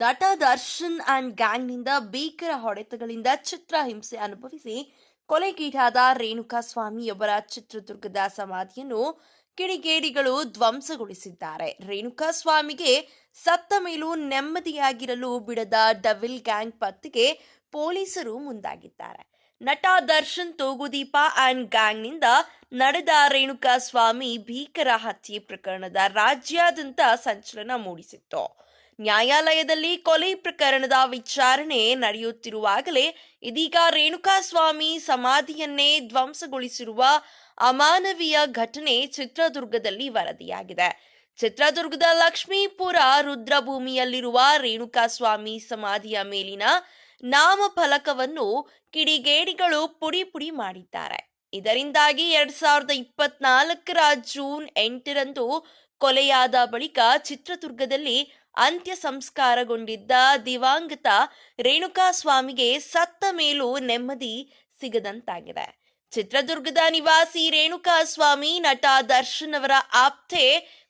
ನಟ ದರ್ಶನ್ ಅಂಡ್ ಗ್ಯಾಂಗ್ನಿಂದ ಭೀಕರ ಹೊಡೆತಗಳಿಂದ ಚಿತ್ರಹಿಂಸೆ ಅನುಭವಿಸಿ ಕೊಲೆಗೀಡಾದ ರೇಣುಕಾಸ್ವಾಮಿಯೊಬ್ಬರ ಚಿತ್ರದುರ್ಗದ ಸಮಾಧಿಯನ್ನು ಕಿಡಿಗೇಡಿಗಳು ಧ್ವಂಸಗೊಳಿಸಿದ್ದಾರೆ. ರೇಣುಕಾಸ್ವಾಮಿಗೆ ಸತ್ತ ಮೇಲೂ ನೆಮ್ಮದಿಯಾಗಿರಲು ಬಿಡದ ಡವಿಲ್ ಗ್ಯಾಂಗ್ ಪತ್ತೆಗೆ ಪೊಲೀಸರು ಮುಂದಾಗಿದ್ದಾರೆ. ನಟ ದರ್ಶನ್ ತೂಗುದೀಪ ಅಂಡ್ ಗ್ಯಾಂಗ್ನಿಂದ ನಡೆದ ರೇಣುಕಾಸ್ವಾಮಿ ಭೀಕರ ಹತ್ಯೆ ಪ್ರಕರಣದ ರಾಜ್ಯಾದ್ಯಂತ ಸಂಚಲನ ಮೂಡಿಸಿತ್ತು. ನ್ಯಾಯಾಲಯದಲ್ಲಿ ಕೊಲೆ ಪ್ರಕರಣದ ವಿಚಾರಣೆ ನಡೆಯುತ್ತಿರುವಾಗಲೇ ಇದೀಗ ರೇಣುಕಾಸ್ವಾಮಿ ಸಮಾಧಿಯನ್ನೇ ಧ್ವಂಸಗೊಳಿಸಿರುವ ಅಮಾನವೀಯ ಘಟನೆ ಚಿತ್ರದುರ್ಗದಲ್ಲಿ ವರದಿಯಾಗಿದೆ. ಚಿತ್ರದುರ್ಗದ ಲಕ್ಷ್ಮೀಪುರ ರುದ್ರಭೂಮಿಯಲ್ಲಿರುವ ರೇಣುಕಾಸ್ವಾಮಿ ಸಮಾಧಿಯ ಮೇಲಿನ ನಾಮಫಲಕವನ್ನು ಕಿಡಿಗೇಡಿಗಳು ಪುಡಿ ಪುಡಿ ಮಾಡಿದ್ದಾರೆ. ಇದರಿಂದಾಗಿ 2024ರ ಜೂನ್ 8ರಂದು ಕೊಲೆಯಾದ ಬಳಿಕ ಚಿತ್ರದುರ್ಗದಲ್ಲಿ ಅಂತ್ಯ ಸಂಸ್ಕಾರಗೊಂಡಿದ್ದ ದಿವಂಗತ ರೇಣುಕಾಸ್ವಾಮಿಗೆ ಸತ್ತ ಮೇಲೂ ನೆಮ್ಮದಿ ಸಿಗದಂತಾಗಿದೆ. ಚಿತ್ರದುರ್ಗದ ನಿವಾಸಿ ರೇಣುಕಾಸ್ವಾಮಿ ನಟ ದರ್ಶನ್ ಅವರ ಆಪ್ತೆ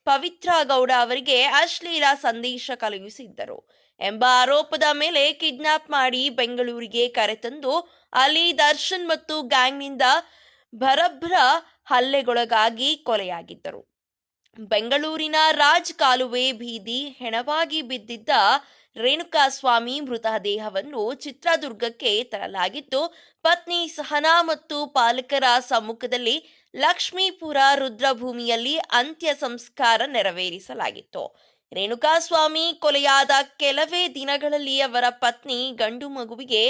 ಪವಿತ್ರ ಗೌಡ ಅವರಿಗೆ ಅಶ್ಲೀಲ ಸಂದೇಶ ಕಳುಹಿಸಿದ್ದರು ಎಂಬ ಆರೋಪದ ಮೇಲೆ ಕಿಡ್ನಾಪ್ ಮಾಡಿ ಬೆಂಗಳೂರಿಗೆ ಕರೆತಂದು ಅಲ್ಲಿ ದರ್ಶನ್ ಮತ್ತು ಗ್ಯಾಂಗ್ನಿಂದ ಭರಭ್ರ ಹಲ್ಲೆಗೊಳಗಾಗಿ ಕೊಲೆಯಾಗಿದ್ದರು. ಬೆಂಗಳೂರಿನ ರಾಜ್ ಕಾಲುವೆ ಬೀದಿ ಹೆಣವಾಗಿ ಬಿದ್ದಿದ್ದ ರೇಣುಕಾಸ್ವಾಮಿ ಮೃತದೇಹವನ್ನು ಚಿತ್ರದುರ್ಗಕ್ಕೆ ತರಲಾಗಿದ್ದು, ಪತ್ನಿ ಸಹನಾ ಮತ್ತು ಪಾಲಕರ ಸಮ್ಮುಖದಲ್ಲಿ ಲಕ್ಷ್ಮೀಪುರ ರುದ್ರಭೂಮಿಯಲ್ಲಿ ಅಂತ್ಯ ಸಂಸ್ಕಾರ ನೆರವೇರಿಸಲಾಗಿತ್ತು. ರೇಣುಕಾಸ್ವಾಮಿ ಕೊಲೆಯಾದ ಕೆಲವೇ ದಿನಗಳಲ್ಲಿ ಅವರ ಪತ್ನಿ ಗಂಡು ಮಗುವಿಗೆ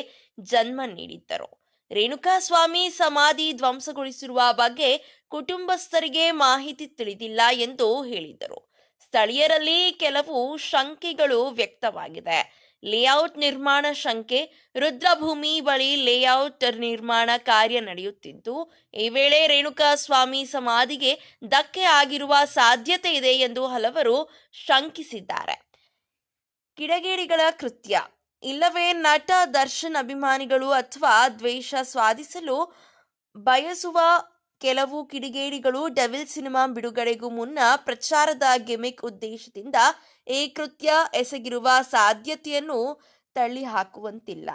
ಜನ್ಮ ನೀಡಿದ್ದರು. ರೇಣುಕಾಸ್ವಾಮಿ ಸಮಾಧಿ ಧ್ವಂಸಗೊಳಿಸಿರುವ ಬಗ್ಗೆ ಕುಟುಂಬಸ್ಥರಿಗೆ ಮಾಹಿತಿ ತಿಳಿದಿಲ್ಲ ಎಂದು ಹೇಳಿದರು. ಸ್ಥಳೀಯರಲ್ಲಿ ಕೆಲವು ಶಂಕೆಗಳು ವ್ಯಕ್ತವಾಗಿದೆ. ಲೇಔಟ್ ನಿರ್ಮಾಣ ಶಂಕೆ. ರುದ್ರಭೂಮಿ ಬಳಿ ಲೇಔಟ್ ನಿರ್ಮಾಣ ಕಾರ್ಯ ನಡೆಯುತ್ತಿದ್ದು, ಈ ವೇಳೆ ರೇಣುಕಾಸ್ವಾಮಿ ಸಮಾಧಿಗೆ ಧಕ್ಕೆ ಆಗಿರುವ ಸಾಧ್ಯತೆ ಇದೆ ಎಂದು ಹಲವರು ಶಂಕಿಸಿದ್ದಾರೆ. ಕಿಡಿಗೇಡಿಗಳ ಕೃತ್ಯ, ಇಲ್ಲವೇ ನಟ ದರ್ಶನ್ ಅಭಿಮಾನಿಗಳು ಅಥವಾ ದ್ವೇಷ ಸಾಧಿಸಲು ಬಯಸುವ ಕೆಲವು ಕಿಡಿಗೇಡಿಗಳು ಡೆವಿಲ್ ಸಿನಿಮಾ ಬಿಡುಗಡೆಗೂ ಮುನ್ನ ಪ್ರಚಾರದ ಗಿಮಿಕ್ ಉದ್ದೇಶದಿಂದ ಈ ಕೃತ್ಯ ಎಸಗಿರುವ ಸಾಧ್ಯತೆಯನ್ನು ತಳ್ಳಿ ಹಾಕುವಂತಿಲ್ಲ.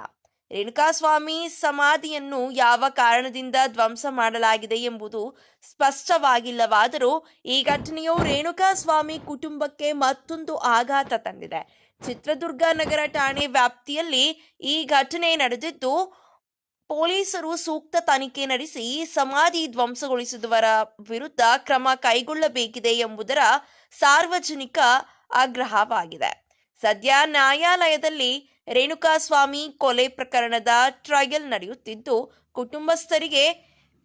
ರೇಣುಕಾಸ್ವಾಮಿ ಸಮಾಧಿಯನ್ನು ಯಾವ ಕಾರಣದಿಂದ ಧ್ವಂಸ ಮಾಡಲಾಗಿದೆ ಎಂಬುದು ಸ್ಪಷ್ಟವಾಗಿಲ್ಲವಾದರೂ ಈ ಘಟನೆಯು ರೇಣುಕಾಸ್ವಾಮಿ ಕುಟುಂಬಕ್ಕೆ ಮತ್ತೊಂದು ಆಘಾತ ತಂದಿದೆ. ಚಿತ್ರದುರ್ಗ ನಗರ ಠಾಣೆ ವ್ಯಾಪ್ತಿಯಲ್ಲಿ ಈ ಘಟನೆ ನಡೆದಿದ್ದು, ಪೊಲೀಸರು ಸೂಕ್ತ ತನಿಖೆ ನಡೆಸಿ ಸಮಾಧಿ ಧ್ವಂಸಗೊಳಿಸಿದವರ ವಿರುದ್ಧ ಕ್ರಮ ಕೈಗೊಳ್ಳಬೇಕಿದೆ ಎಂಬುದರ ಸಾರ್ವಜನಿಕ ಆಗ್ರಹವಾಗಿದೆ. ಸದ್ಯ ನ್ಯಾಯಾಲಯದಲ್ಲಿ ರೇಣುಕಾಸ್ವಾಮಿ ಕೊಲೆ ಪ್ರಕರಣದ ಟ್ರಯಲ್ ನಡೆಯುತ್ತಿದ್ದು, ಕುಟುಂಬಸ್ಥರಿಗೆ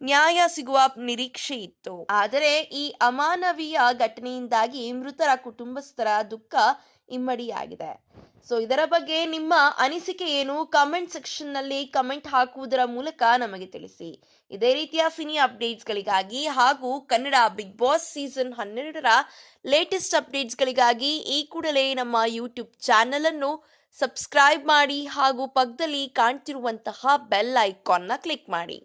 ನ್ಯಾಯ ಸಿಗುವ ನಿರೀಕ್ಷೆ ಇತ್ತು. ಆದರೆ ಈ ಅಮಾನವೀಯ ಘಟನೆಯಿಂದಾಗಿ ಮೃತರ ಕುಟುಂಬಸ್ಥರ ದುಃಖ ಇಮ್ಮಡಿಯಾಗಿದೆ. ಇದರ ಬಗ್ಗೆ ನಿಮ್ಮ ಅನಿಸಿಕೆ ಏನು? ಕಮೆಂಟ್ ಸೆಕ್ಷನ್ ನಲ್ಲಿ ಕಮೆಂಟ್ ಹಾಕುವುದರ ಮೂಲಕ ನಮಗೆ ತಿಳಿಸಿ. ಇದೇ ರೀತಿಯ ಸಿನಿ ಅಪ್ಡೇಟ್ಸ್ಗಳಿಗಾಗಿ ಹಾಗೂ ಕನ್ನಡ ಬಿಗ್ ಬಾಸ್ ಸೀಸನ್ 12ರ ಲೇಟೆಸ್ಟ್ ಅಪ್ಡೇಟ್ಸ್ಗಳಿಗಾಗಿ ಈ ಕೂಡಲೇ ನಮ್ಮ ಯೂಟ್ಯೂಬ್ ಚಾನೆಲ್ ಅನ್ನು ಸಬ್ಸ್ಕ್ರೈಬ್ ಮಾಡಿ ಹಾಗೂ ಪಕ್ಕದಲ್ಲಿ ಕಾಣ್ತಿರುವಂತಹ ಬೆಲ್ ಐಕಾನ್ನ ಕ್ಲಿಕ್ ಮಾಡಿ.